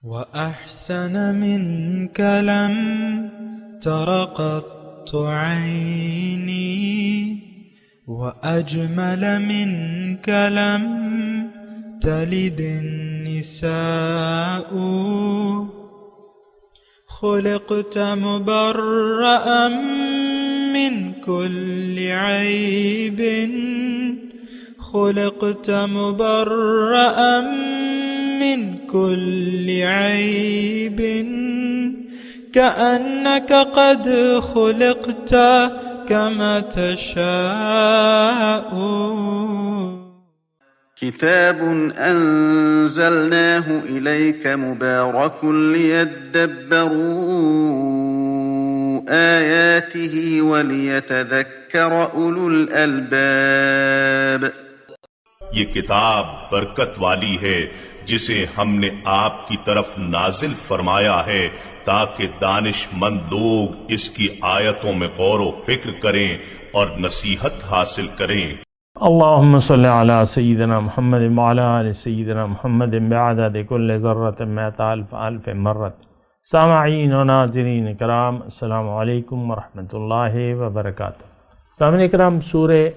وأحسن منك لم تر قط عيني، وأجمل منك لم تلد النساء. خلقت مبرأ من كل عيب، خلقت مبرأ من كل عيب، كأنك قد خلقت كما تشاء. كتاب أنزلناه إليك مبارك ليدبروا آياته وليتذكر أولو الألباب. یہ کتاب برکت والی ہے جسے ہم نے آپ کی طرف نازل فرمایا ہے تاکہ دانش مند لوگ اس کی آیتوں میں غور و فکر کریں اور نصیحت حاصل کریں۔ اللہم صلی علی سیدنا محمد وعلی آل سیدنا محمد بعدد کل ذرۃ مئۃ الف مرۃ۔ سامعین و ناظرین کرام، السلام علیکم ورحمۃ اللہ وبرکاتہ۔ سامعین کرام، سورہ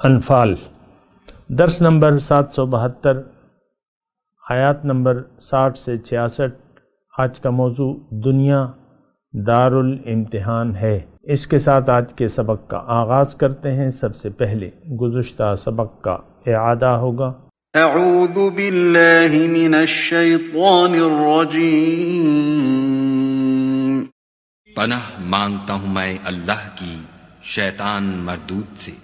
انفال درس نمبر 772، آیات نمبر 60 سے 66۔ آج کا موضوع دنیا دار الامتحان ہے۔ اس کے ساتھ آج کے سبق کا آغاز کرتے ہیں۔ سب سے پہلے گزشتہ سبق کا اعادہ ہوگا۔ اعوذ باللہ من الشیطان الرجیم۔ پناہ مانگتا ہوں میں اللہ کی شیطان مردود سے۔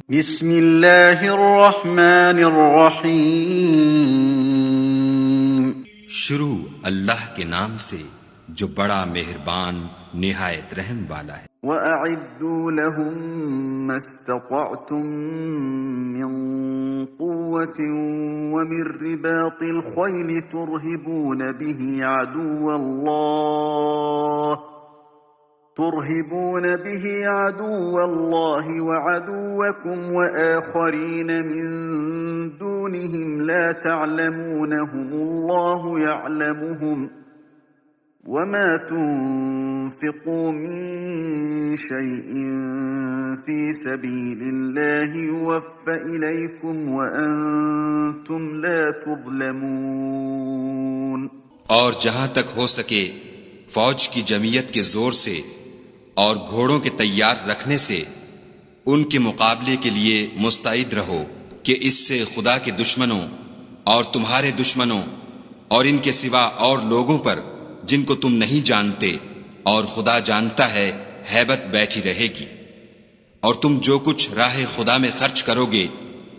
بسم اللہ الرحمن الرحیم۔ شروع اللہ کے نام سے جو بڑا مہربان نہایت رحم والا ہے۔ وَأَعِدُّوا لَهُم مَّا اسْتَطَعْتُم مِّن قُوَّةٍ وَمِن رِّبَاطِ الْخَيْلِ تُرْهِبُونَ به عدو الله وعدوكم وآخرين من دونهم لا تعلمونهم الله يعلمهم، وما تنفقوا من شيء في سبيل الله يوفى إليكم وأنتم لا تظلمون۔ اور جہاں تک ہو سکے فوج کی جمعیت کے زور سے اور گھوڑوں کے تیار رکھنے سے ان کے مقابلے کے لیے مستعد رہو کہ اس سے خدا کے دشمنوں اور تمہارے دشمنوں اور ان کے سوا اور لوگوں پر جن کو تم نہیں جانتے اور خدا جانتا ہے ہیبت بیٹھی رہے گی، اور تم جو کچھ راہ خدا میں خرچ کرو گے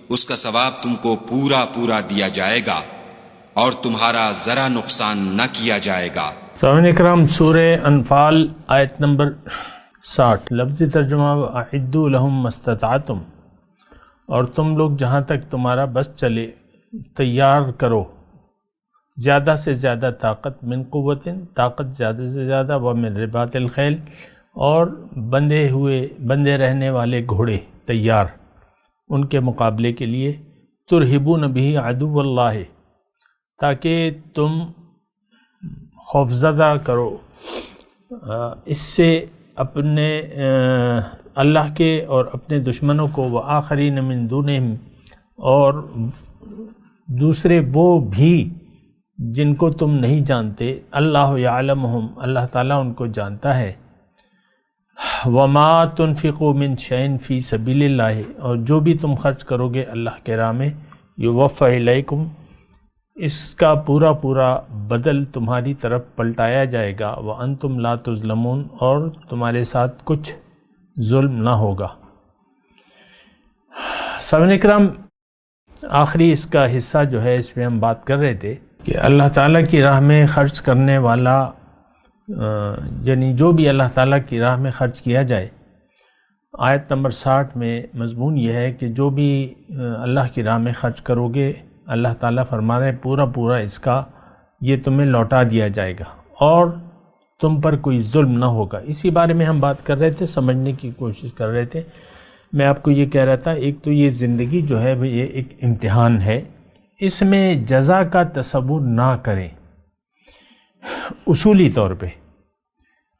اس کا ثواب تم کو پورا پورا دیا جائے گا اور تمہارا ذرا نقصان نہ کیا جائے گا۔ سامعین اکرام، سورہ انفال آیت نمبر 60، لفظی ترجمہ وَأَعِدُّوا لَهُم مَّا اسْتَطَعْتُم، اور تم لوگ جہاں تک تمہارا بس چلے تیار کرو زیادہ سے زیادہ طاقت، من قوت طاقت زیادہ سے زیادہ، ومن رباط الخیل اور بندے رہنے والے گھوڑے تیار ان کے مقابلے کے لیے، ترہبون به عدو اللہ، تاکہ تم خوفزدہ کرو اس سے اپنے اللہ کے اور اپنے دشمنوں کو، وآخرین من دونہم اور دوسرے وہ بھی جن کو تم نہیں جانتے، اللہ یعلمہم اللہ تعالیٰ ان کو جانتا ہے، وما تنفقوا من شیء فی سبیل اللہ اور جو بھی تم خرچ کرو گے اللہ کے راہ میں، یوفی الیکم اس کا پورا پورا بدل تمہاری طرف پلٹایا جائے گا، وانتم لا تظلمون اور تمہارے ساتھ کچھ ظلم نہ ہوگا۔ سامعین اکرام، آخری اس کا حصہ جو ہے اس پہ ہم بات کر رہے تھے کہ اللہ تعالیٰ کی راہ میں خرچ کرنے والا، یعنی جو بھی اللہ تعالیٰ کی راہ میں خرچ کیا جائے، آیت نمبر 60 میں مضمون یہ ہے کہ جو بھی اللہ کی راہ میں خرچ کرو گے اللہ تعالیٰ فرما رہے پورا پورا اس کا یہ تمہیں لوٹا دیا جائے گا اور تم پر کوئی ظلم نہ ہوگا۔ اسی بارے میں ہم بات کر رہے تھے، سمجھنے کی کوشش کر رہے تھے۔ میں آپ کو یہ کہہ رہا تھا، ایک تو یہ زندگی جو ہے یہ ایک امتحان ہے اس میں جزا کا تصور نہ کریں اصولی طور پہ،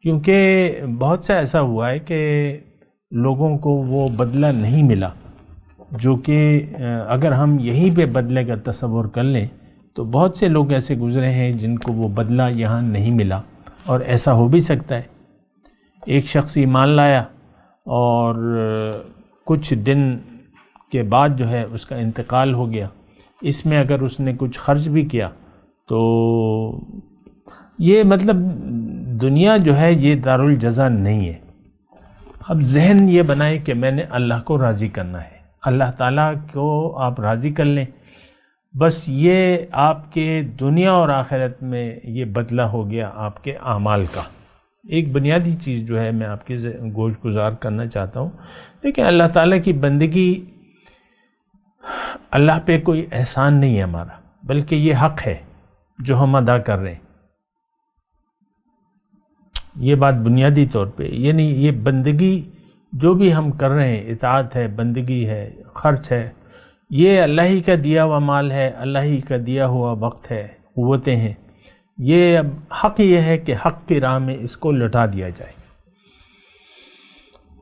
کیونکہ بہت سے ایسا ہوا ہے کہ لوگوں کو وہ بدلہ نہیں ملا، جو کہ اگر ہم یہیں پہ بدلے کا تصور کر لیں تو بہت سے لوگ ایسے گزرے ہیں جن کو وہ بدلہ یہاں نہیں ملا، اور ایسا ہو بھی سکتا ہے۔ ایک شخص ایمان لایا اور کچھ دن کے بعد جو ہے اس کا انتقال ہو گیا، اس میں اگر اس نے کچھ خرچ بھی کیا تو یہ مطلب دنیا جو ہے یہ دارالجزا نہیں ہے۔ اب ذہن یہ بنائے کہ میں نے اللہ کو راضی کرنا ہے، اللہ تعالیٰ کو آپ راضی کر لیں، بس یہ آپ کے دنیا اور آخرت میں یہ بدلہ ہو گیا آپ کے اعمال کا۔ ایک بنیادی چیز جو ہے میں آپ کے گوش گزار کرنا چاہتا ہوں، دیکھیں اللہ تعالیٰ کی بندگی، اللہ پہ کوئی احسان نہیں ہے ہمارا، بلکہ یہ حق ہے جو ہم ادا کر رہے ہیں۔ یہ بات بنیادی طور پہ، یعنی یہ بندگی جو بھی ہم کر رہے ہیں، اطاعت ہے، بندگی ہے، خرچ ہے، یہ اللہ ہی کا دیا ہوا مال ہے، اللہ ہی کا دیا ہوا وقت ہے، قوتیں ہیں۔ یہ حق یہ ہے کہ حق کی راہ میں اس کو لٹا دیا جائے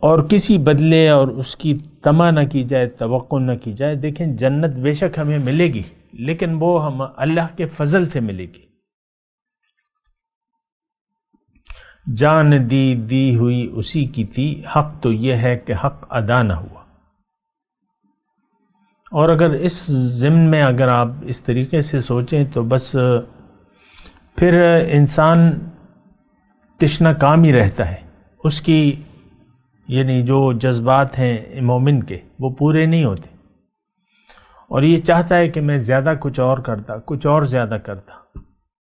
اور کسی بدلے اور اس کی طمع نہ کی جائے، توقع نہ کی جائے۔ دیکھیں جنت بے شک ہمیں ملے گی، لیکن وہ ہم اللہ کے فضل سے ملے گی۔ جان دی ہوئی اسی کی تھی، حق تو یہ ہے کہ حق ادا نہ ہوا۔ اور اگر اس ضمن میں اگر آپ اس طریقے سے سوچیں تو بس پھر انسان تشنہ کام ہی رہتا ہے، اس کی یعنی جو جذبات ہیں مومن کے وہ پورے نہیں ہوتے، اور یہ چاہتا ہے کہ میں زیادہ کچھ اور کرتا، کچھ اور زیادہ کرتا،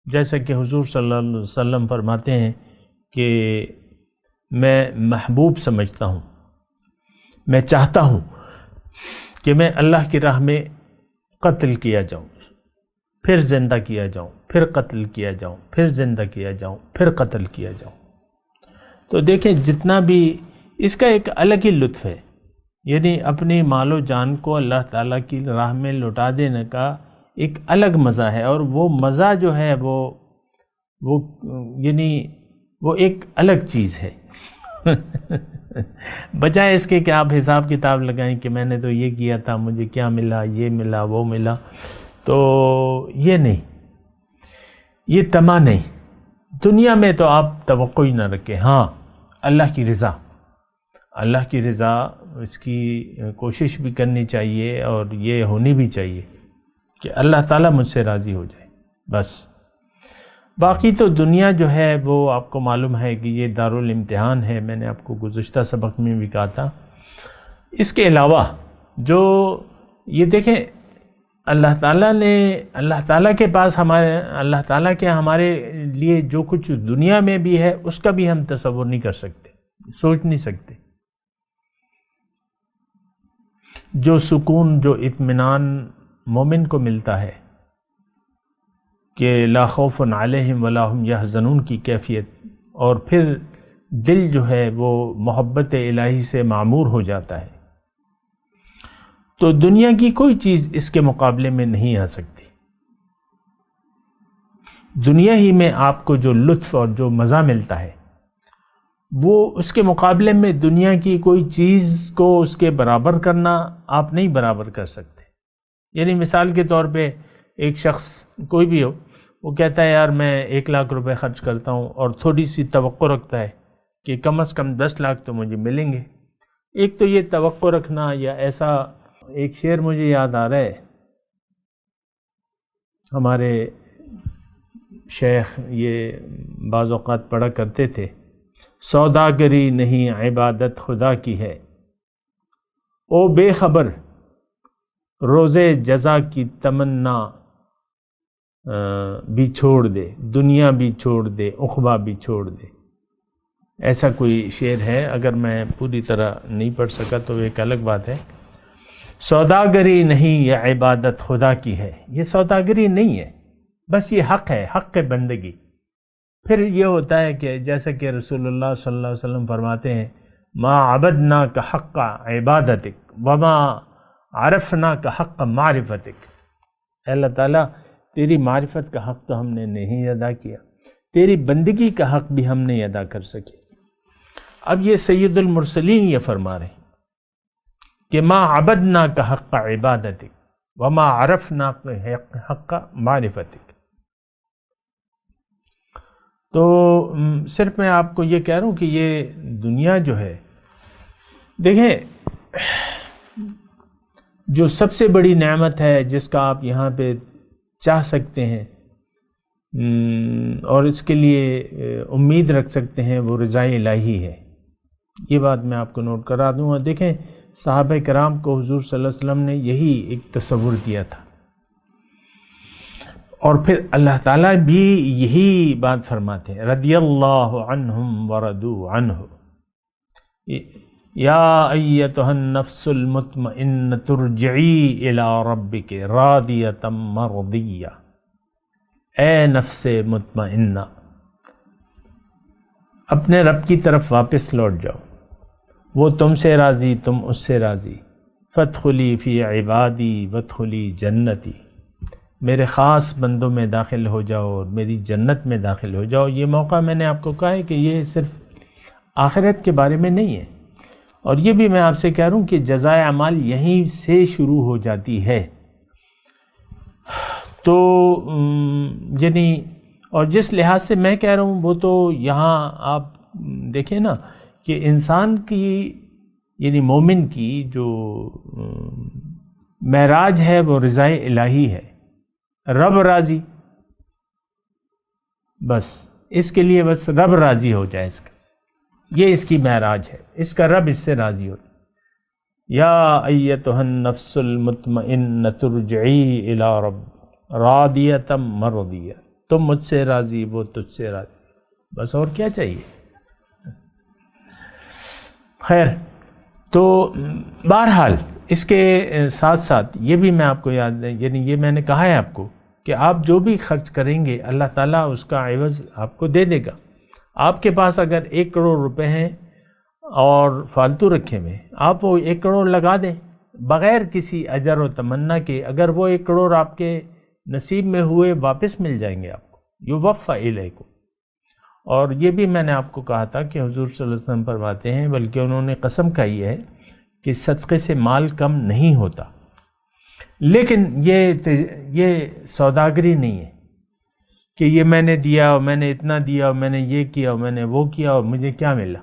جیسا کہ حضور صلی اللہ علیہ وسلم فرماتے ہیں کہ میں محبوب سمجھتا ہوں، میں چاہتا ہوں کہ میں اللہ کی راہ میں قتل کیا جاؤں، پھر زندہ کیا جاؤں، پھر قتل کیا جاؤں، پھر زندہ کیا جاؤں، پھر قتل کیا جاؤں۔ تو دیکھیں جتنا بھی اس کا ایک الگ ہی لطف ہے، یعنی اپنی مال و جان کو اللہ تعالیٰ کی راہ میں لوٹا دینے کا ایک الگ مزہ ہے، اور وہ مزہ جو ہے وہ یعنی وہ ایک الگ چیز ہے بجائے اس کے کہ آپ حساب کتاب لگائیں کہ میں نے تو یہ کیا تھا، مجھے کیا ملا، یہ ملا، وہ ملا۔ تو یہ نہیں، یہ طمع نہیں۔ دنیا میں تو آپ توقع ہی نہ رکھیں، ہاں اللہ کی رضا، اللہ کی رضا اس کی کوشش بھی کرنی چاہیے، اور یہ ہونی بھی چاہیے کہ اللہ تعالیٰ مجھ سے راضی ہو جائے بس۔ باقی تو دنیا جو ہے وہ آپ کو معلوم ہے کہ یہ دارالامتحان ہے، میں نے آپ کو گزشتہ سبق میں بھی کہا تھا۔ اس کے علاوہ جو یہ دیکھیں اللہ تعالیٰ کے پاس اللہ تعالیٰ کے ہمارے لیے جو کچھ دنیا میں بھی ہے اس کا بھی ہم تصور نہیں کر سکتے، سوچ نہیں سکتے۔ جو سکون، جو اطمینان مومن کو ملتا ہے کہ لا خوف علیہم ولا ہم یحزنون کی کیفیت، اور پھر دل جو ہے وہ محبت الہی سے معمور ہو جاتا ہے، تو دنیا کی کوئی چیز اس کے مقابلے میں نہیں آ سکتی۔ دنیا ہی میں آپ کو جو لطف اور جو مزہ ملتا ہے وہ اس کے مقابلے میں دنیا کی کوئی چیز کو اس کے برابر کرنا آپ نہیں برابر کر سکتے۔ یعنی مثال کے طور پہ ایک شخص کوئی بھی ہو، وہ کہتا ہے یار میں 1 لاکھ روپے خرچ کرتا ہوں، اور تھوڑی سی توقع رکھتا ہے کہ کم از کم 10 لاکھ تو مجھے ملیں گے۔ ایک تو یہ توقع رکھنا، یا ایسا ایک شعر مجھے یاد آ رہا ہے، ہمارے شیخ یہ بعض اوقات پڑھا کرتے تھے، سوداگری نہیں عبادت خدا کی ہے، او بے خبر روزے جزا کی تمنا بھی چھوڑ دے، دنیا بھی چھوڑ دے، عقبہ بھی چھوڑ دے۔ ایسا کوئی شعر ہے، اگر میں پوری طرح نہیں پڑھ سکا تو ایک الگ بات ہے۔ سوداگری نہیں یہ عبادت خدا کی ہے، یہ سوداگری نہیں ہے، بس یہ حق ہے، حق بندگی۔ پھر یہ ہوتا ہے کہ جیسا کہ رسول اللہ صلی اللہ علیہ وسلم فرماتے ہیں، ما عبدناک حق عبادتک وما عرفناک حق معرفتک، اے اللہ تعالیٰ تیری معرفت کا حق تو ہم نے نہیں ادا کیا، تیری بندگی کا حق بھی ہم نہیں ادا کر سکے۔ اب یہ سید المرسلین یہ فرما رہے ہیں کہ ما عبدنا کا حق عبادتک وما عرفنا حق معرفتک۔ تو صرف میں آپ کو یہ کہہ رہا ہوں کہ یہ دنیا جو ہے، دیکھیں جو سب سے بڑی نعمت ہے جس کا آپ یہاں پہ چاہ سکتے ہیں اور اس کے لیے امید رکھ سکتے ہیں، وہ رضا الہی ہے۔ یہ بات میں آپ کو نوٹ کرا دوں۔ اور دیکھیں صحابہ کرام کو حضور صلی اللہ علیہ وسلم نے یہی ایک تصور دیا تھا، اور پھر اللہ تعالیٰ بھی یہی بات فرماتے ہیں، رضی اللہ عنہم ورضوا عنہ، یا ایتھا النفس المطمئنۃ ارجعی الی ربک راضیۃ مرضیہ، اے نفس مطمئنہ اپنے رب کی طرف واپس لوٹ جاؤ، وہ تم سے راضی، تم اس سے راضی، فادخلی فی عبادی وادخلی جنتی، میرے خاص بندوں میں داخل ہو جاؤ اور میری جنت میں داخل ہو جاؤ۔ یہ موقع میں نے آپ کو کہا ہے کہ یہ صرف آخرت کے بارے میں نہیں ہے، اور یہ بھی میں آپ سے کہہ رہا ہوں کہ جزائے اعمال یہیں سے شروع ہو جاتی ہے۔ تو یعنی اور جس لحاظ سے میں کہہ رہا ہوں وہ تو یہاں آپ دیکھیں نا کہ انسان کی یعنی مومن کی جو معراج ہے وہ رضا الہی ہے، رب راضی، بس اس کے لیے بس رب راضی ہو جائے، اس کا یہ اس کی معراج ہے، اس کا رب اس سے راضی ہو۔ یا ایتھا النفس المطمئنۃ ارجعی الی رب راضیۃ مرضیہ، تم مجھ سے راضی، وہ تجھ سے راضی، بس اور کیا چاہیے۔ خیر، تو بہرحال اس کے ساتھ ساتھ یہ بھی میں آپ کو یاد ہے، یعنی یہ میں نے کہا ہے آپ کو کہ آپ جو بھی خرچ کریں گے اللہ تعالیٰ اس کا عوض آپ کو دے دے گا۔ آپ کے پاس اگر 1 کروڑ روپے ہیں اور فالتو رکھے ہوئے، آپ وہ 1 کروڑ لگا دیں بغیر کسی اجر و تمنا کے، اگر وہ 1 کروڑ آپ کے نصیب میں ہوئے واپس مل جائیں گے آپ کو، یوفی الیکم۔ اور یہ بھی میں نے آپ کو کہا تھا کہ حضور صلی اللہ علیہ وسلم فرماتے ہیں، بلکہ انہوں نے قسم کھائی ہے کہ صدقے سے مال کم نہیں ہوتا، لیکن یہ سوداگری نہیں ہے کہ یہ میں نے دیا اور میں نے اتنا دیا اور میں نے یہ کیا اور میں نے وہ کیا اور مجھے کیا ملا۔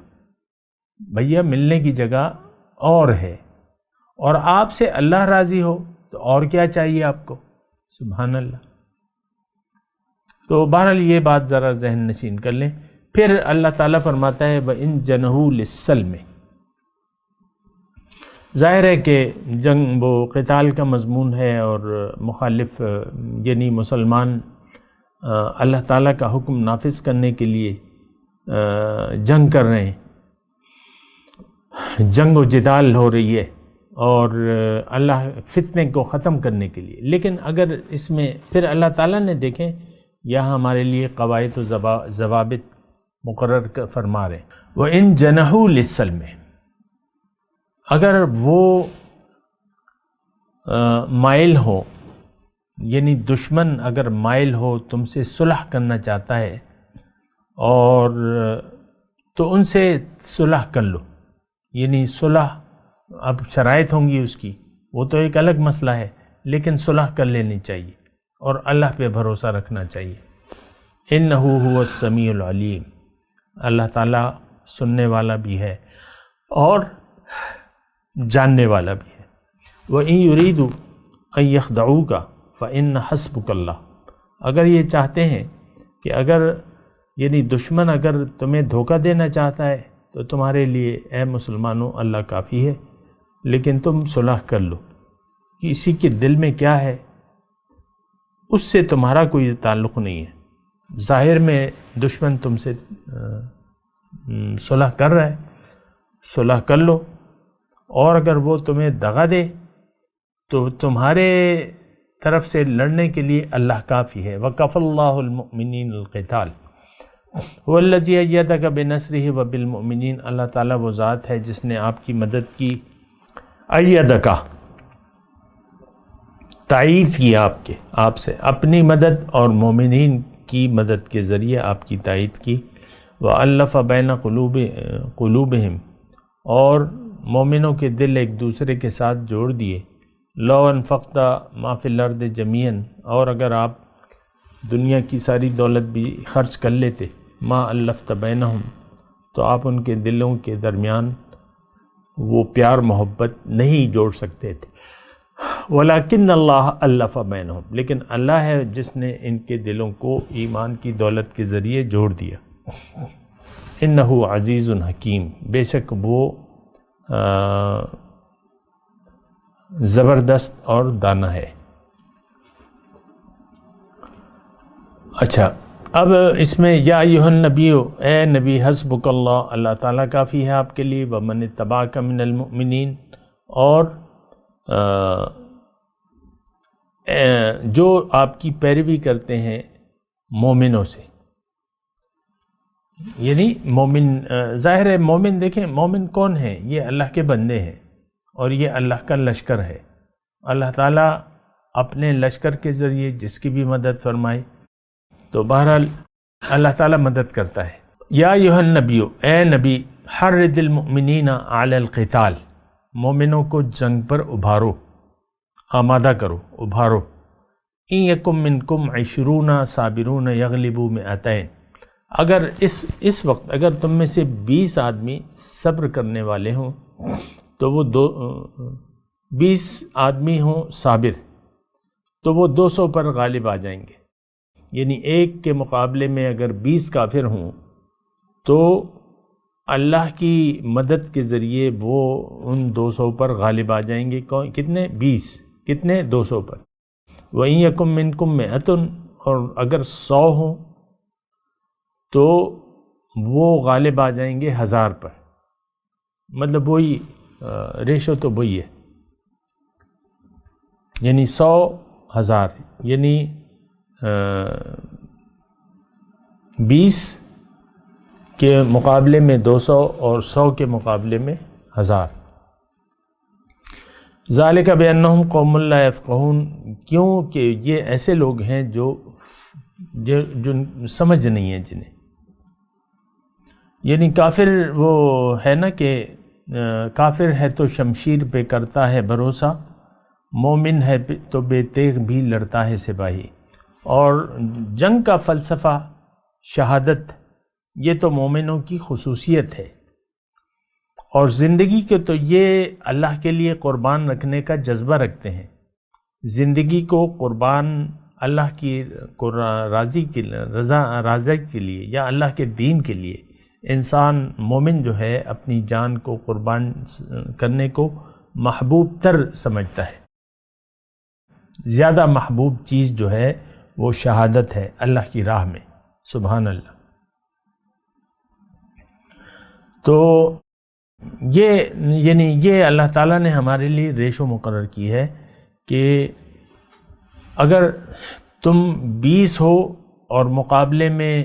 بھیا ملنے کی جگہ اور ہے، اور آپ سے اللہ راضی ہو تو اور کیا چاہیے آپ کو، سبحان اللہ۔ تو بہرحال یہ بات ذرا ذہن نشین کر لیں۔ پھر اللہ تعالیٰ فرماتا ہے وَإِن جَنَحُوا لِلسَّلْمِ، ظاہر ہے کہ جنگ وہ قتال کا مضمون ہے اور مخالف یعنی مسلمان اللہ تعالیٰ کا حکم نافذ کرنے کے لیے جنگ کر رہے ہیں، جنگ و جدال ہو رہی ہے اور اللہ فتنے کو ختم کرنے کے لیے۔ لیکن اگر اس میں پھر اللہ تعالیٰ نے دیکھیں یہاں ہمارے لیے قواعد و ضوابط مقرر فرما رہے ہیں، وَإِن جَنَحُوا لِلسَّلْمِ، اگر وہ مائل ہو، یعنی دشمن اگر مائل ہو تم سے صلح کرنا چاہتا ہے، اور تو ان سے صلح کر لو، یعنی صلح اب شرائط ہوں گی اس کی، وہ تو ایک الگ مسئلہ ہے، لیکن صلح کر لینی چاہیے اور اللہ پہ بھروسہ رکھنا چاہیے۔ اِنَّهُ هُوَ السَّمِيعُ الْعَلِيمُ، اللہ تعالیٰ سننے والا بھی ہے اور جاننے والا بھی ہے۔ وَإِن يُرِيدُوا أَن يَخْدَعُوكَ فَإِنَّ حَسْبُكَ اللَّهُ، اگر یہ چاہتے ہیں کہ اگر یعنی دشمن اگر تمہیں دھوکہ دینا چاہتا ہے تو تمہارے لیے اے مسلمانوں اللہ کافی ہے، لیکن تم صلح کر لو، کسی کے دل میں کیا ہے اس سے تمہارا کوئی تعلق نہیں ہے، ظاہر میں دشمن تم سے صلح کر رہا ہے، صلح کر لو، اور اگر وہ تمہیں دغا دے تو تمہارے طرف سے لڑنے کے لیے اللہ کافی ہے۔ وَكَفَى اللَّهُ الْمُؤْمِنِينَ الْقِتَالَ هُوَ الَّذِي أَيَّدَكَ بِنَصْرِهِ وَبِالْمُؤْمِنِينَ، اللہ تعالیٰ وہ ذات ہے جس نے آپ کی مدد کی، أَيَّدَكَ تائید کی آپ سے اپنی مدد اور مومنین کی مدد کے ذریعے آپ کی تائید کی. وَأَلَّفَ بَيْنَ قُلُوبِهِمْ اور مومنوں کے دل ایک دوسرے کے ساتھ جوڑ دیے. لَوْ أَنفَقْتَ مَا فِي الْأَرْضِ جَمِيعًا اور اگر آپ دنیا کی ساری دولت بھی خرچ کر لیتے مَا أَلَّفْتَ بَيْنَهُمْ تو آپ ان کے دلوں کے درمیان وہ پیار محبت نہیں جوڑ سکتے تھے. وَلَكِنَّ اللَّهَ أَلَّفَ بَيْنَهُمْ لیکن اللہ ہے جس نے ان کے دلوں کو ایمان کی دولت کے ذریعے جوڑ دیا. إِنَّهُ عَزِيزٌ حکیم بے شک وہ زبردست اور دانا ہے. اچھا اب اس میں یا ایھا النبی اے نبی حسبک اللہ اللہ تعالیٰ کافی ہے آپ کے لیے. ومن اتبعک من المؤمنین اور جو آپ کی پیروی کرتے ہیں مومنوں سے. یعنی مومن ظاہر ہے مومن دیکھیں مومن کون ہیں؟ یہ اللہ کے بندے ہیں اور یہ اللہ کا لشکر ہے. اللہ تعالیٰ اپنے لشکر کے ذریعے جس کی بھی مدد فرمائے تو بہرحال اللہ تعالیٰ مدد کرتا ہے. یا ایھا النبی اے نبی حرض المؤمنین علی القتال مومنوں کو جنگ پر ابھارو آمادہ کرو ابھارو. ان یکم منکم 20 صابرون یغلبوا 200 اگر اس وقت اگر تم میں سے 20 آدمی صبر کرنے والے ہوں تو وہ 20 آدمی ہوں صابر تو وہ 200 پر غالب آ جائیں گے. یعنی ایک کے مقابلے میں اگر 20 کافر ہوں تو اللہ کی مدد کے ذریعے وہ ان 200 پر غالب آ جائیں گے. کتنے؟ 20 کتنے؟ 200 پر. وَإِن يَكُن مِّنكُم مِّائَةٌ اور اگر 100 ہوں تو وہ غالب آ جائیں گے 1000 پر. مطلب وہی ریشو تو وہی ہے یعنی 100 1000 یعنی 20 کے مقابلے میں 200 اور 100 کے مقابلے میں 1000. ذالک بانہم قوم لا یفقہون کیونکہ یہ ایسے لوگ ہیں جو سمجھ نہیں ہے جنہیں. یعنی کافر وہ ہے نا کہ کافر ہے تو شمشیر پہ کرتا ہے بھروسہ مومن ہے تو بے تیغ بھی لڑتا ہے سپاہی. اور جنگ کا فلسفہ شہادت یہ تو مومنوں کی خصوصیت ہے اور زندگی کے تو یہ اللہ کے لیے قربان رکھنے کا جذبہ رکھتے ہیں. زندگی کو قربان اللہ کی راضی کے لیے یا اللہ کے دین کے لیے انسان مومن جو ہے اپنی جان کو قربان کرنے کو محبوب تر سمجھتا ہے. زیادہ محبوب چیز جو ہے وہ شہادت ہے اللہ کی راہ میں. سبحان اللہ. تو یہ اللہ تعالیٰ نے ہمارے لیے ریشو مقرر کی ہے کہ اگر تم 20 ہو اور مقابلے میں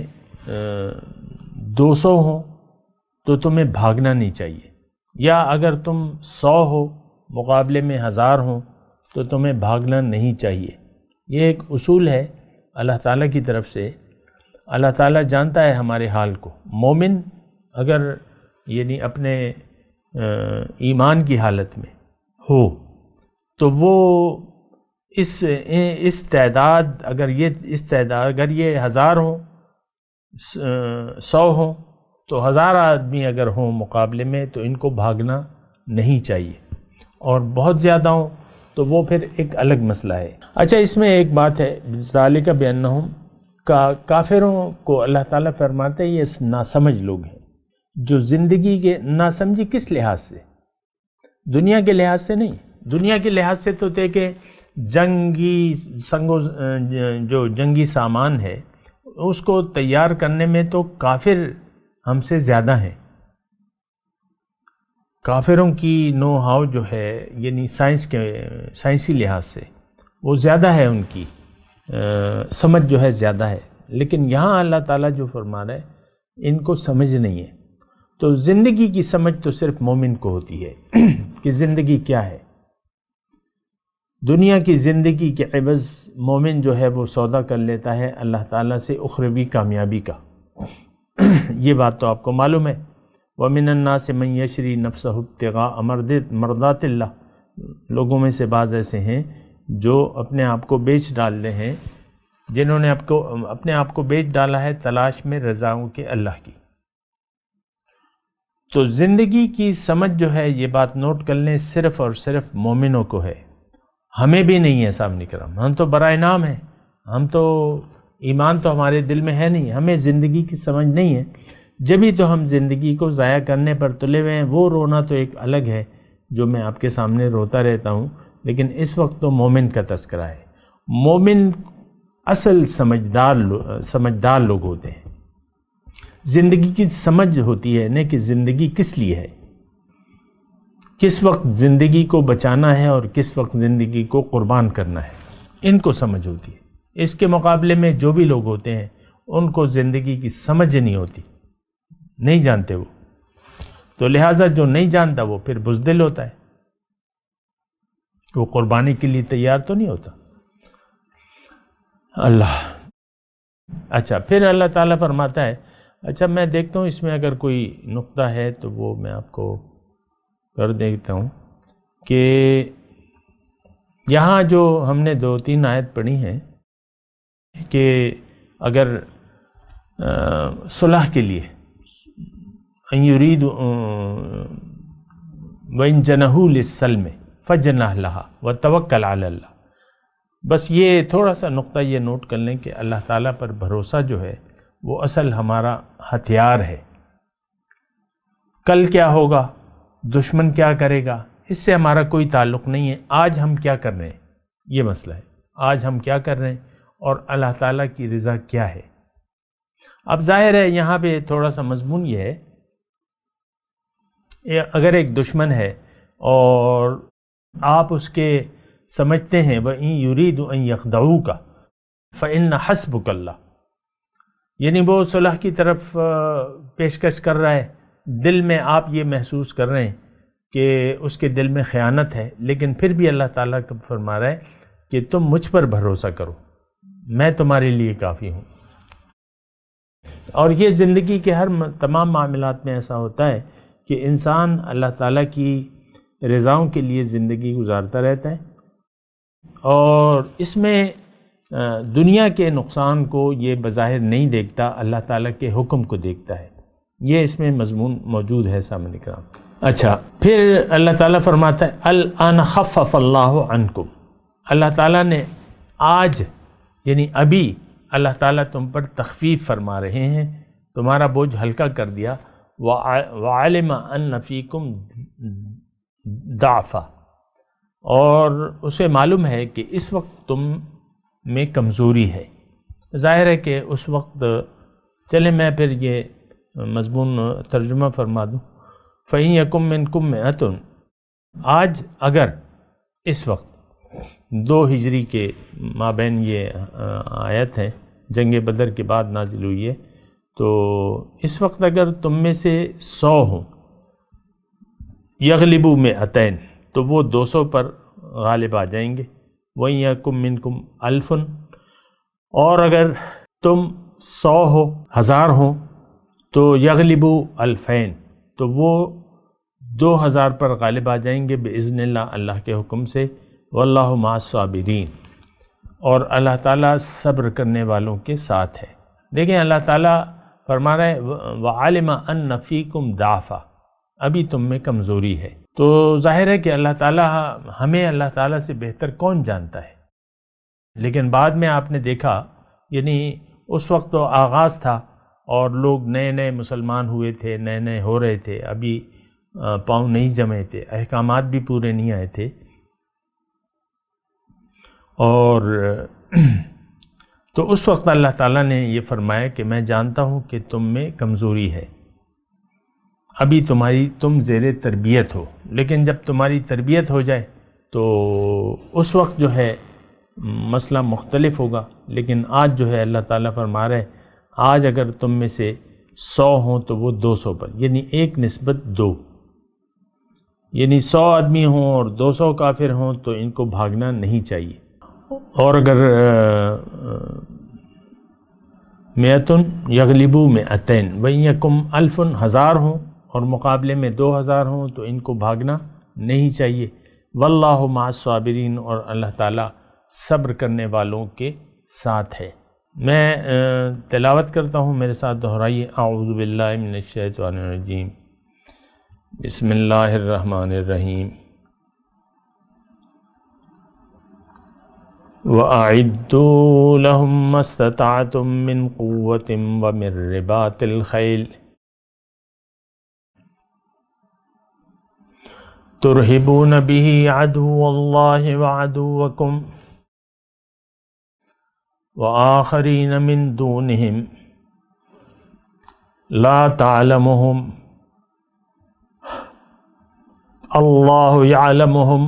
200 ہو تو تمہیں بھاگنا نہیں چاہیے. یا اگر تم 100 ہو مقابلے میں 1000 ہوں تو تمہیں بھاگنا نہیں چاہیے. یہ ایک اصول ہے اللہ تعالیٰ کی طرف سے. اللہ تعالیٰ جانتا ہے ہمارے حال کو. مومن اگر یعنی اپنے ایمان کی حالت میں ہو تو وہ اس تعداد اگر یہ 1000 ہوں 100 ہوں تو 1000 آدمی اگر ہوں مقابلے میں تو ان کو بھاگنا نہیں چاہیے. اور بہت زیادہ ہوں تو وہ پھر ایک الگ مسئلہ ہے. اچھا اس میں ایک بات ہے ذالک بانہم کافروں کو اللہ تعالیٰ فرماتے ہیں یہ ناسمجھ لوگ ہیں جو زندگی کے ناسمجھی کس لحاظ سے؟ دنیا کے لحاظ سے نہیں. دنیا کے لحاظ سے تو تھے کہ جو جنگی سامان ہے اس کو تیار کرنے میں تو کافر ہم سے زیادہ ہیں. کافروں کی نو ہاؤ جو ہے یعنی سائنسی لحاظ سے وہ زیادہ ہے، ان کی سمجھ جو ہے زیادہ ہے. لیکن یہاں اللہ تعالیٰ جو فرما رہا ہے ان کو سمجھ نہیں ہے. تو زندگی کی سمجھ تو صرف مومن کو ہوتی ہے کہ زندگی کیا ہے. دنیا کی زندگی کے عوض مومن جو ہے وہ سودا کر لیتا ہے اللہ تعالیٰ سے اخروی کامیابی کا۔ یہ بات تو آپ کو معلوم ہے۔ وَمِنَ النَّاسِ مَن يَشْرِي نَفْسَهُ ابْتِغَاءَ مَرْضَاتِ اللَّهِ، لوگوں میں سے بعض ایسے ہیں جو اپنے آپ کو بیچ ڈال رہے ہیں، جنہوں نے اپنے آپ کو بیچ ڈالا ہے تلاش میں رضاؤں کے اللہ کی۔ تو زندگی کی سمجھ جو ہے، یہ بات نوٹ کر لیں، صرف اور صرف مومنوں کو ہے، ہمیں بھی نہیں ہے سامنے کرام۔ ہم تو برائے نام ہیں، ہم تو ایمان تو ہمارے دل میں ہے نہیں، ہمیں زندگی کی سمجھ نہیں ہے، جبھی تو ہم زندگی کو ضائع کرنے پر تلے ہوئے ہیں۔ وہ رونا تو ایک الگ ہے جو میں آپ کے سامنے روتا رہتا ہوں، لیکن اس وقت تو مومن کا تذکرہ ہے۔ مومن اصل سمجھدار لوگ ہوتے ہیں، زندگی کی سمجھ ہوتی ہے کہ زندگی کس لیے ہے، کس وقت زندگی کو بچانا ہے اور کس وقت زندگی کو قربان کرنا ہے، ان کو سمجھ ہوتی ہے۔ اس کے مقابلے میں جو بھی لوگ ہوتے ہیں ان کو زندگی کی سمجھ نہیں ہوتی، نہیں جانتے وہ، تو لہٰذا جو نہیں جانتا وہ پھر بزدل ہوتا ہے، وہ قربانی کے لیے تیار تو نہیں ہوتا۔ اللہ اچھا، پھر اللہ تعالیٰ فرماتا ہے، اچھا میں دیکھتا ہوں اس میں اگر کوئی نقطہ ہے تو وہ میں آپ کو کر دیتا ہوں، کہ یہاں جو ہم نے 2-3 آیت پڑھی ہیں کہ اگر صلح کے لیے ان یرید وَإِن جَنَحُوا لِلسَّلْمِ فَاجْنَحْ لَهَا وَتَوَكَّلْ عَلَى اللَّهِ۔ بس یہ تھوڑا سا نقطہ یہ نوٹ کر لیں کہ اللہ تعالیٰ پر بھروسہ جو ہے وہ اصل ہمارا ہتھیار ہے۔ کل کیا ہوگا، دشمن کیا کرے گا، اس سے ہمارا کوئی تعلق نہیں ہے۔ آج ہم کیا کر رہے ہیں، یہ مسئلہ ہے، آج ہم کیا کر رہے ہیں اور اللہ تعالیٰ کی رضا کیا ہے۔ اب ظاہر ہے یہاں پہ تھوڑا سا مضمون یہ ہے، اگر ایک دشمن ہے اور آپ اس کے سمجھتے ہیں وَإِن يُرِيدُ أَن يَخْدَعُوكَ فَإِنَّ حَسْبُكَ اللَّهُ، یعنی وہ صلح کی طرف پیشکش کر رہا ہے، دل میں آپ یہ محسوس کر رہے ہیں کہ اس کے دل میں خیانت ہے، لیکن پھر بھی اللہ تعالیٰ کا فرما رہا ہے کہ تم مجھ پر بھروسہ کرو، میں تمہارے لیے کافی ہوں۔ اور یہ زندگی کے ہر تمام معاملات میں ایسا ہوتا ہے کہ انسان اللہ تعالیٰ کی رضاؤں کے لیے زندگی گزارتا رہتا ہے، اور اس میں دنیا کے نقصان کو یہ بظاہر نہیں دیکھتا، اللہ تعالیٰ کے حکم کو دیکھتا ہے۔ یہ اس میں مضمون موجود ہے سامنے کرام۔ اچھا، پھر اللہ تعالیٰ فرماتا ہے الآن خفف اللہ عنکم، اللہ تعالیٰ نے آج یعنی ابھی اللہ تعالیٰ تم پر تخفیف فرما رہے ہیں، تمہارا بوجھ ہلکا کر دیا۔ وعلم ان فیکم ضعفا، اور اسے معلوم ہے کہ اس وقت تم میں کمزوری ہے۔ ظاہر ہے کہ اس وقت، چلیں میں پھر یہ مضمون ترجمہ فرما دوں۔ فَإِن يَكُن مِّنكُم مِّئَةٌ، آج اگر اس وقت 2 ہجری کے مابین یہ آیت ہے، جنگ بدر کے بعد نازل ہوئی ہے، تو اس وقت اگر تم میں سے 100 ہوں، یغلبوا مئتین، تو وہ 200 پر غالب آ جائیں گے۔ وَإِن يَكُن مِّنكُمْ أَلْفٌ، اور اگر تم 100 ہو، 1000 ہوں، تو یغلبوا الفین، تو وہ 2000 پر غالب آ جائیں گے بإذن اللہ، اللہ کے حکم سے۔ واللہ مع الصابرین، اور اللہ تعالیٰ صبر کرنے والوں کے ساتھ ہے۔ دیکھیں اللہ تعالیٰ فرما رہا ہے وَعَلِمَ أَنَّ فِيكُمْ ضَعْفًا، ابھی تم میں کمزوری ہے۔ تو ظاہر ہے کہ اللہ تعالیٰ ہمیں اللہ تعالیٰ سے بہتر کون جانتا ہے، لیکن بعد میں آپ نے دیکھا، یعنی اس وقت تو آغاز تھا اور لوگ نئے نئے مسلمان ہوئے تھے، نئے نئے ہو رہے تھے، ابھی پاؤں نہیں جمے تھے، احکامات بھی پورے نہیں آئے تھے، اور تو اس وقت اللہ تعالیٰ نے یہ فرمایا کہ میں جانتا ہوں کہ تم میں کمزوری ہے، ابھی تم زیر تربیت ہو، لیکن جب تمہاری تربیت ہو جائے تو اس وقت جو ہے مسئلہ مختلف ہوگا۔ لیکن آج جو ہے اللہ تعالیٰ فرما رہا ہے آج اگر تم میں سے 100 ہوں تو وہ 200 پر، یعنی 1 نسبت 2۔ یعنی 100 آدمی ہوں اور 200 کافر ہوں تو ان کو بھاگنا نہیں چاہیے. اور اگر مئتن یغلبو مئتین وَإِن یکم الف 1000 ہوں اور مقابلے میں 2000 ہوں تو ان کو بھاگنا نہیں چاہیے. واللہ مع الصابرین، اور اللہ تعالیٰ صبر کرنے والوں کے ساتھ ہے. میں تلاوت کرتا ہوں، میرے ساتھ دہرائیے. اعوذ باللہ من الشیطان الرجیم، بسم اللہ الرحمن الرحیم. وَأَعِدُّوا لَهُم مَّا اسْتَطَعْتُم مِّن قُوَّةٍ وَمِن رِّبَاطِ الْخَيْلِ تُرْهِبُونَ بِهِ عَدُوَّ اللَّهِ وَعَدُوَّكُمْ وَآخَرِينَ مِن دُونِهِمْ لَا تَعْلَمُهُمْ اللَّهُ يَعْلَمُهُمْ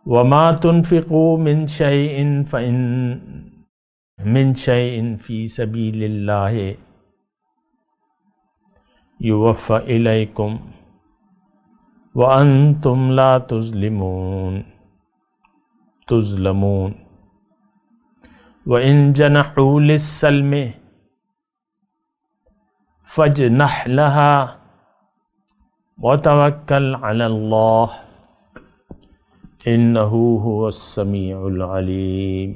وَمَا تُنْفِقُوا مِنْ شَيْءٍ فِي سَبِيلِ اللَّهِ يُوَفَّ إِلَيْكُمْ وَأَنْتُمْ لَا تُظْلَمُونَ. وَإِنْ جَنَحُوا لِلسَّلْمِ فَاجْنَحْ لَهَا وَتَوَكَّلْ عَلَى اللَّهِ إِنَّهُ هُوَ السَّمِيعُ الْعَلِيمُ.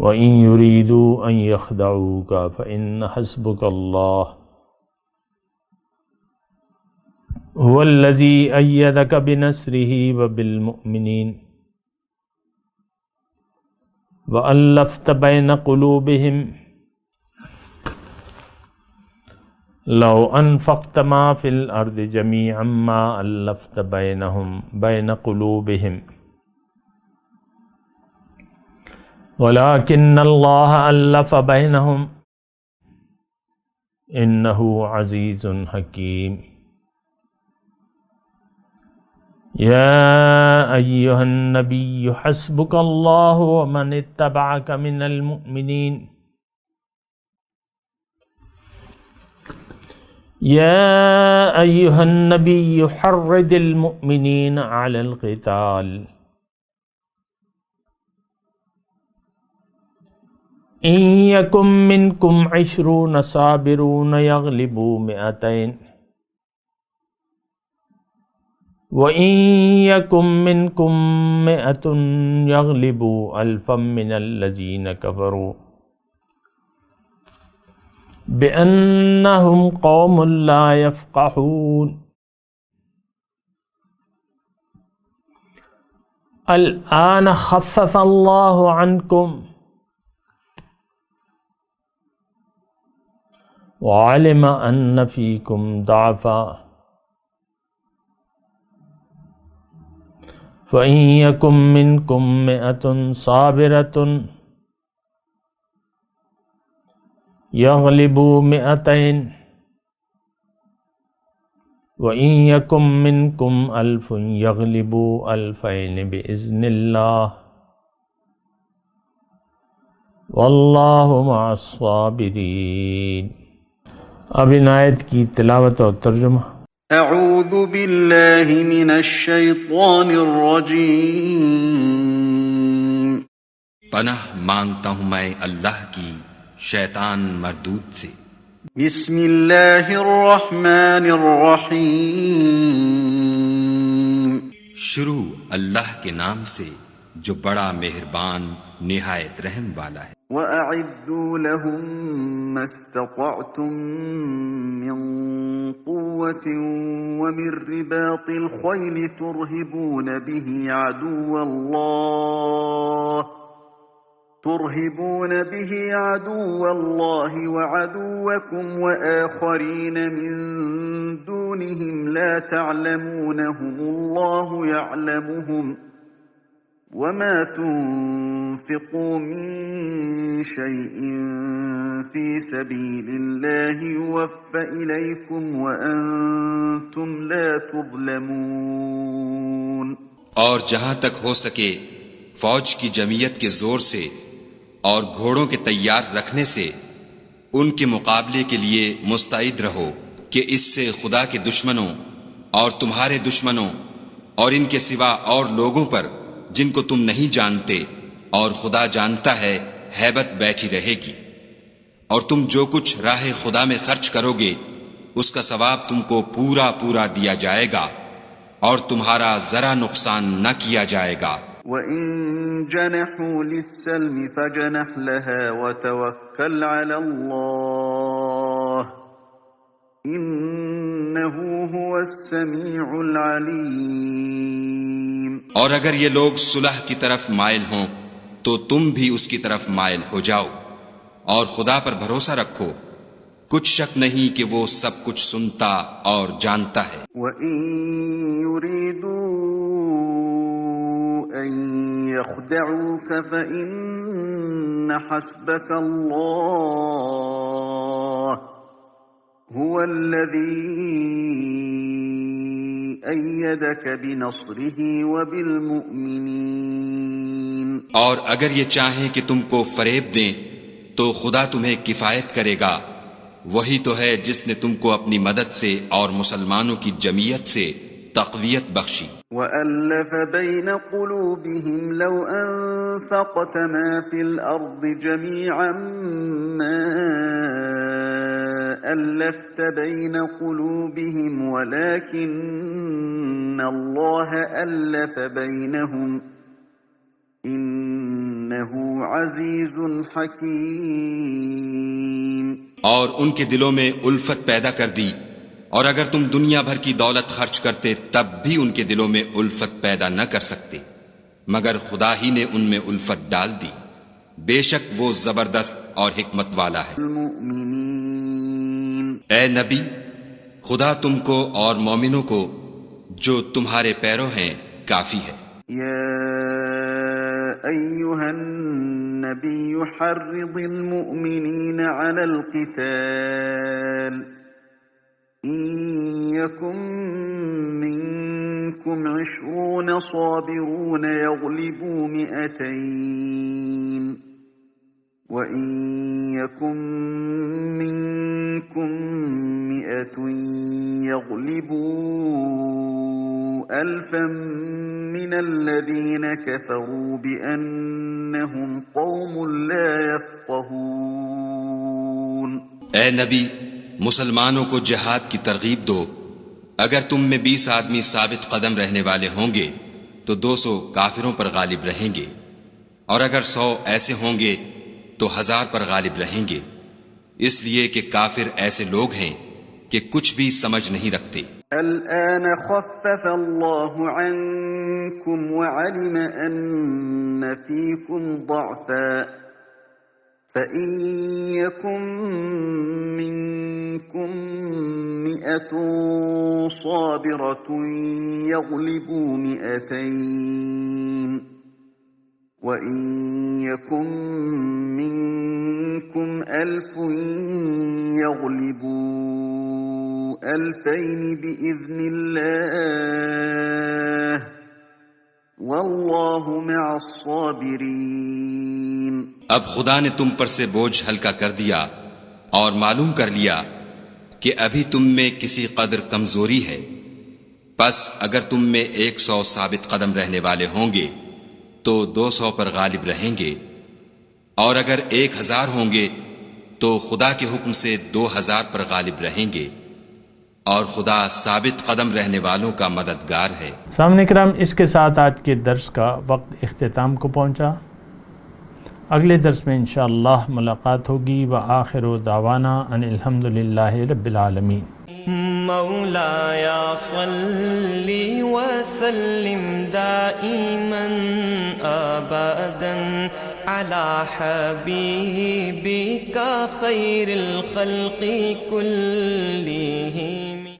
وَإِنْ يُرِيدُوا أَنْ يَخْدَعُوكَ فَإِنَّ حَسْبُكَ اللَّهُ هُوَ الَّذِي أَيَّدَكَ بِنَصْرِهِ وَبِالْمُؤْمِنِينَ وَأَلَّفْتَ بَيْنَ قُلُوبِهِمْ لَوْ أَنفَقْتَ مَا فِي الْأَرْضِ جَمِيعًا مَا أَلَّفْتَ بَيْنَ قُلُوبِهِمْ وَلَكِنَّ اللَّهَ أَلَّفَ بَيْنَهُمْ إِنَّهُ عَزِيزٌ حَكِيمٌ. يَا أَيُّهَا النَّبِيُّ حَسْبُكَ اللَّهُ وَمَنِ اتَّبَعَكَ مِنَ الْمُؤْمِنِينَ. يَا أَيُّهَا النَّبِيُّ حَرِّضِ الْمُؤْمِنِينَ عَلَى الْقِتَالِ إِن يَكُن مِّنكُمْ 20 صَابِرُونَ يَغْلِبُوا 200 وَإِن يَكُن مِّنكُم 100 يَغْلِبُوا 1000 مِّنَ الَّذِينَ كَفَرُوا بِأَنَّهُمْ قَوْمٌ لَّا يَفْقَهُونَ. الْآنَ خَفَّفَ اللَّهُ عَنكُمْ وَعَلِمَ أَنَّ فِيكُمْ ضَعْفًا فَإِن يَكُن مِّنكُم 100 صَابِرَةٌ يَغْلِبُوا 200 وَإِن يَكُن مِّنكُمْ 1000 يَغْلِبُوا 2000 بِإِذْنِ اللَّهِ وَاللَّهُ مَعَ الصَّابِرِينَ. اب ان آیت کی تلاوت اور ترجمہ. اعوذ باللہ من الشیطان الرجیم. پناہ مانگتا ہوں میں اللہ کی شیطان مردود سے. بسم اللہ الرحمن الرحیم. شروع اللہ کے نام سے جو بڑا مہربان نہایت رحم والا ہے. وَأَعِدُّوا لَهُم مَّا اسْتَطَعْتُم مِّن قُوَّةٍ وَمِن رِّبَاطِ الْخَيْلِ تُرْهِبُونَ بِهِ عَدُوَّ اللَّهِ وَعَدُوَّكُمْ وَآخَرِينَ مِن دُونِهِمْ لَا تَعْلَمُونَهُمُ اللَّهُ يَعْلَمُهُمْ وَمَا تُنْفِقُوا مِنْ شَيْءٍ فِي سَبِيلِ اللَّهِ يُوَفَّ إِلَيْكُمْ وَأَنْتُمْ لَا تُظْلَمُونَ. اور جہاں تک ہو سکے فوج کی جمعیت کے زور سے اور گھوڑوں کے تیار رکھنے سے ان کے مقابلے کے لیے مستعد رہو کہ اس سے خدا کے دشمنوں اور تمہارے دشمنوں اور ان کے سوا اور لوگوں پر جن کو تم نہیں جانتے اور خدا جانتا ہے ہیبت بیٹھی رہے گی، اور تم جو کچھ راہ خدا میں خرچ کرو گے اس کا ثواب تم کو پورا پورا دیا جائے گا اور تمہارا ذرا نقصان نہ کیا جائے گا۔ وَإِن جَنَحُوا لِلسَّلْمِ فَجَنَحْ لَهَا وَتَوَكَّلْ عَلَى اللَّهِ إِنَّهُ هُوَ السَّمِيعُ الْعَلِيمُ۔ اور اگر یہ لوگ صلح کی طرف مائل ہوں تو تم بھی اس کی طرف مائل ہو جاؤ اور خدا پر بھروسہ رکھو، کچھ شک نہیں کہ وہ سب کچھ سنتا اور جانتا ہے۔ وَإِن يُرِيدُوا أَن يَخْدَعُوكَ فَإِنَّ حَسْبَكَ اللَّهُ هُوَ الَّذِي أَيَّدَكَ بِنَصْرِهِ وَبِالْمُؤْمِنِينَ۔ اور اگر یہ چاہیں کہ تم کو فریب دیں تو خدا تمہیں کفایت کرے گا، وہی تو ہے جس نے تم کو اپنی مدد سے اور مسلمانوں کی جمعیت سے تقویت بخشی۔ وَأَلَّفَ بَيْنَ قُلُوبِهِمْ لَوْ أَنفَقْتَ مَا فِي الْأَرْضِ جَمِيعًا مَا أَلَّفْتَ بَيْنَ قُلُوبِهِمْ وَلَكِنَّ اللَّهَ أَلَّفَ بَيْنَهُمْ إِنَّهُ عَزِيزٌ حَكِيمٌ۔ اور ان کے دلوں میں الفت پیدا کر دی، اور اگر تم دنیا بھر کی دولت خرچ کرتے تب بھی ان کے دلوں میں الفت پیدا نہ کر سکتے، مگر خدا ہی نے ان میں الفت ڈال دی، بے شک وہ زبردست اور حکمت والا ہے۔ اے نبی، خدا تم کو اور مومنوں کو جو تمہارے پیرو ہیں کافی ہے۔ یا ایھا النبی حرض المؤمنین علی القتال ان یکن منکم 20 صابرون یغلبوا 200 وَإِن يَكُن مِّنكُم 100 يَغْلِبُوا 1000 مِّنَ الَّذِينَ كَفَرُوا بِأَنَّهُمْ قَوْمٌ لَّا يَفْقَهُونَ۔ اے نبی، مسلمانوں کو جہاد کی ترغیب دو، اگر تم میں 20 آدمی ثابت قدم رہنے والے ہوں گے تو 200 کافروں پر غالب رہیں گے، اور اگر 100 ایسے ہوں گے تو 1000 پر غالب رہیں گے، اس لیے کہ کافر ایسے لوگ ہیں کہ کچھ بھی سمجھ نہیں رکھتے۔ الآن خفف اللہ عنکم وعلم ان فیکم ضعفا فإن يكن منكم 100 صابرة يغلبوا 200 وَإِن يَكُن مِّنكُمْ 1000 يَغْلِبُوا 2000 بِإِذْنِ اللَّهِ وَاللَّهُ مَعَ الصَّابِرِينَ۔ اب خدا نے تم پر سے بوجھ ہلکا کر دیا اور معلوم کر لیا کہ ابھی تم میں کسی قدر کمزوری ہے، پس اگر تم میں 100 ثابت قدم رہنے والے ہوں گے تو 200 پر غالب رہیں گے، اور اگر 1000 ہوں گے تو خدا کے حکم سے 2000 پر غالب رہیں گے، اور خدا ثابت قدم رہنے والوں کا مددگار ہے۔ سامعین کرام، اس کے ساتھ آج کے درس کا وقت اختتام کو پہنچا۔ اگلے درس میں انشاءاللہ ملاقات ہوگی۔ وآخر دعوانا ان الحمدللہ رب العالمین۔ مولاي صل وسلم دائما أبدا على حبيبك خير الخلق كلهم۔